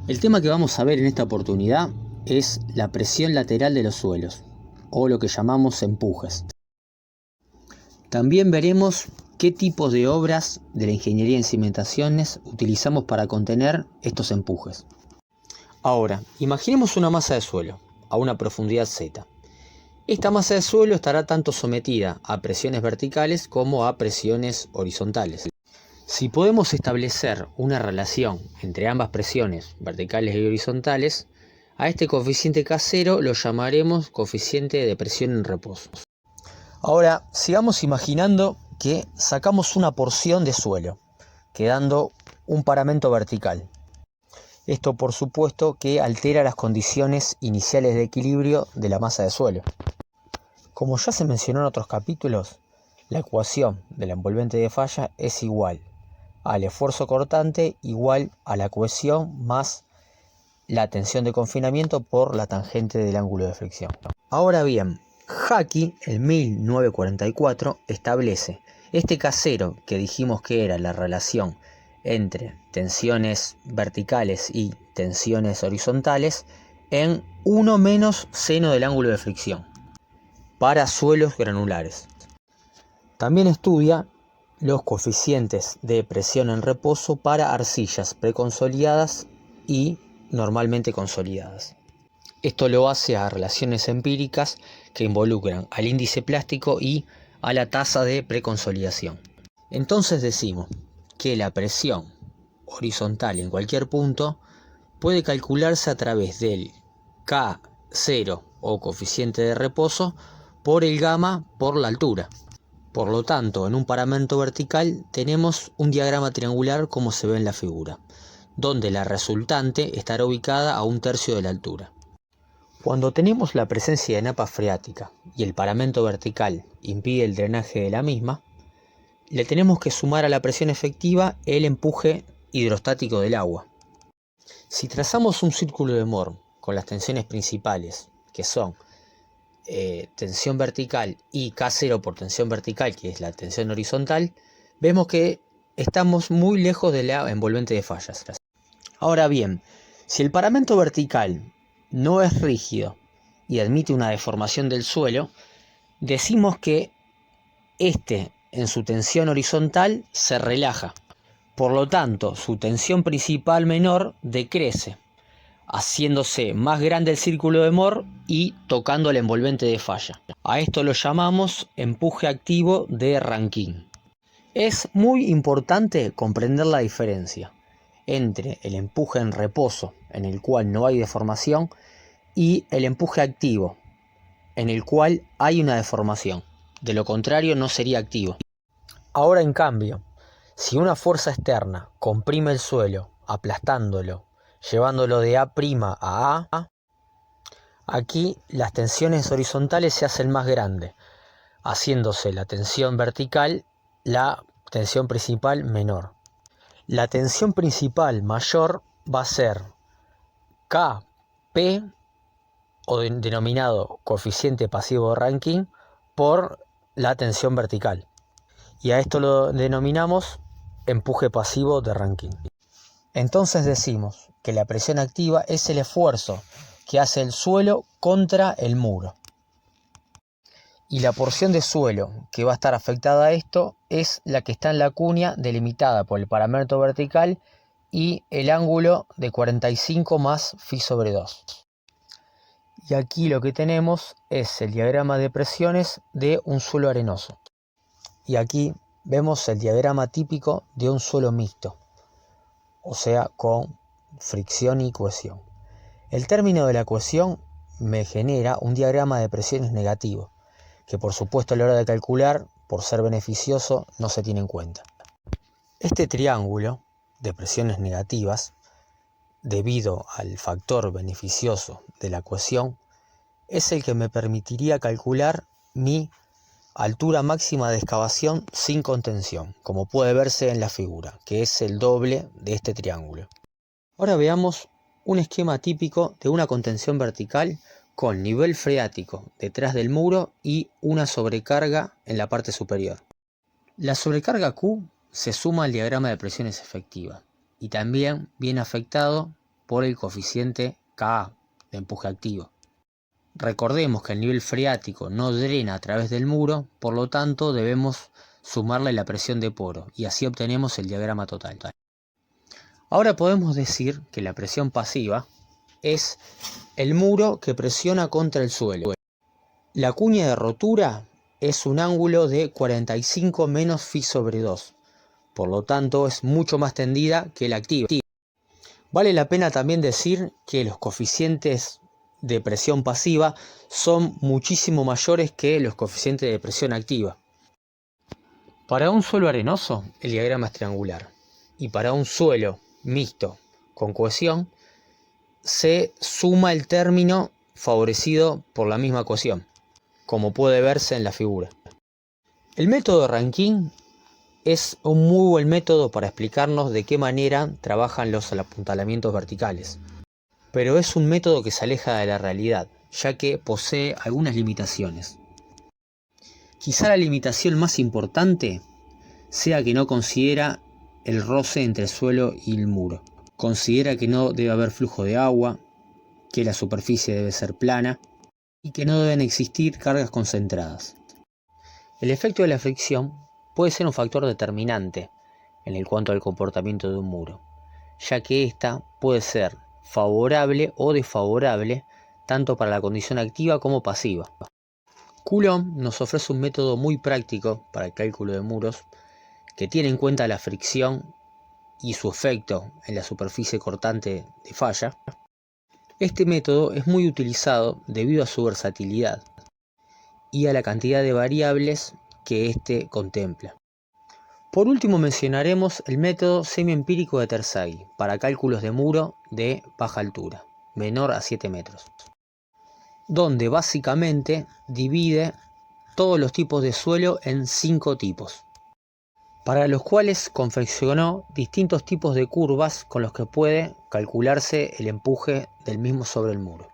El tema que vamos a ver en esta oportunidad es la presión lateral de los suelos, o lo que llamamos empujes. También veremos qué tipos de obras de la ingeniería en cimentaciones utilizamos para contener estos empujes. Ahora, imaginemos una masa de suelo a una profundidad Z. Esta masa de suelo estará tanto sometida a presiones verticales como a presiones horizontales. Si podemos establecer una relación entre ambas presiones verticales y horizontales, a este coeficiente K0 lo llamaremos coeficiente de presión en reposo. Ahora, sigamos imaginando que sacamos una porción de suelo, quedando un paramento vertical. Esto, por supuesto, que altera las condiciones iniciales de equilibrio de la masa de suelo. Como ya se mencionó en otros capítulos, la ecuación de la envolvente de falla es igual al esfuerzo cortante igual a la cohesión más la tensión de confinamiento por la tangente del ángulo de fricción. Ahora bien, Hackey en 1944 establece este K0 que dijimos que era la relación entre tensiones verticales y tensiones horizontales en 1 menos seno del ángulo de fricción para suelos granulares. También estudia los coeficientes de presión en reposo para arcillas preconsolidadas y normalmente consolidadas. Esto lo hace a relaciones empíricas que involucran al índice plástico y a la tasa de preconsolidación. Entonces decimos que la presión horizontal en cualquier punto puede calcularse a través del K0 o coeficiente de reposo por el gamma por la altura. Por lo tanto, en un paramento vertical tenemos un diagrama triangular como se ve en la figura, donde la resultante estará ubicada a 1/3 de la altura. Cuando tenemos la presencia de napa freática y el paramento vertical impide el drenaje de la misma, le tenemos que sumar a la presión efectiva el empuje hidrostático del agua. Si trazamos un círculo de Mohr con las tensiones principales, que son tensión vertical y K0 por tensión vertical, que es la tensión horizontal, vemos que estamos muy lejos de la envolvente de fallas. Ahora bien, si el paramento vertical no es rígido y admite una deformación del suelo, decimos que este en su tensión horizontal se relaja. Por lo tanto, su tensión principal menor decrece, haciéndose más grande el círculo de Mohr y tocando la envolvente de falla. A esto lo llamamos empuje activo de Rankine. Es muy importante comprender la diferencia entre el empuje en reposo, en el cual no hay deformación, y el empuje activo, en el cual hay una deformación. De lo contrario, no sería activo. Ahora, en cambio, si una fuerza externa comprime el suelo, aplastándolo, llevándolo de A' a A, aquí las tensiones horizontales se hacen más grandes, haciéndose la tensión vertical la tensión principal menor. La tensión principal mayor va a ser Kp, o denominado coeficiente pasivo de Rankine, por la tensión vertical. Y a esto lo denominamos empuje pasivo de Rankine. Entonces decimos que la presión activa es el esfuerzo que hace el suelo contra el muro. Y la porción de suelo que va a estar afectada a esto es la que está en la cuña delimitada por el parámetro vertical y el ángulo de 45 más φ/2. Y aquí lo que tenemos es el diagrama de presiones de un suelo arenoso. Y aquí vemos el diagrama típico de un suelo mixto, o sea, con fricción y cohesión. El término de la cohesión me genera un diagrama de presiones negativo, que por supuesto a la hora de calcular, por ser beneficioso, no se tiene en cuenta. Este triángulo de presiones negativas, debido al factor beneficioso de la cohesión, es el que me permitiría calcular mi altura máxima de excavación sin contención, como puede verse en la figura, que es el doble de este triángulo. Ahora veamos un esquema típico de una contención vertical con nivel freático detrás del muro y una sobrecarga en la parte superior. La sobrecarga Q se suma al diagrama de presiones efectivas y también viene afectado por el coeficiente Ka de empuje activo. Recordemos que el nivel freático no drena a través del muro, por lo tanto debemos sumarle la presión de poro y así obtenemos el diagrama total. Ahora podemos decir que la presión pasiva es el muro que presiona contra el suelo. La cuña de rotura es un ángulo de 45 menos phi sobre 2, por lo tanto es mucho más tendida que la activa. Vale la pena también decir que los coeficientes de presión pasiva son muchísimo mayores que los coeficientes de presión activa. Para un suelo arenoso el diagrama es triangular y para un suelo mixto con cohesión se suma el término favorecido por la misma cohesión, como puede verse en la figura. El método Rankine es un muy buen método para explicarnos de qué manera trabajan los apuntalamientos verticales, pero es un método que se aleja de la realidad, ya que posee algunas limitaciones. Quizá la limitación más importante sea que no considera el roce entre el suelo y el muro. Considera que no debe haber flujo de agua, que la superficie debe ser plana y que no deben existir cargas concentradas. El efecto de la fricción puede ser un factor determinante en el cuanto al comportamiento de un muro, ya que ésta puede ser favorable o desfavorable tanto para la condición activa como pasiva. Coulomb nos ofrece un método muy práctico para el cálculo de muros que tiene en cuenta la fricción y su efecto en la superficie cortante de falla. Este método es muy utilizado debido a su versatilidad y a la cantidad de variables que éste contempla. Por último mencionaremos el método semiempírico de Terzaghi para cálculos de muro de baja altura, menor a 7 metros, donde básicamente divide todos los tipos de suelo en 5 tipos, para los cuales confeccionó distintos tipos de curvas con los que puede calcularse el empuje del mismo sobre el muro.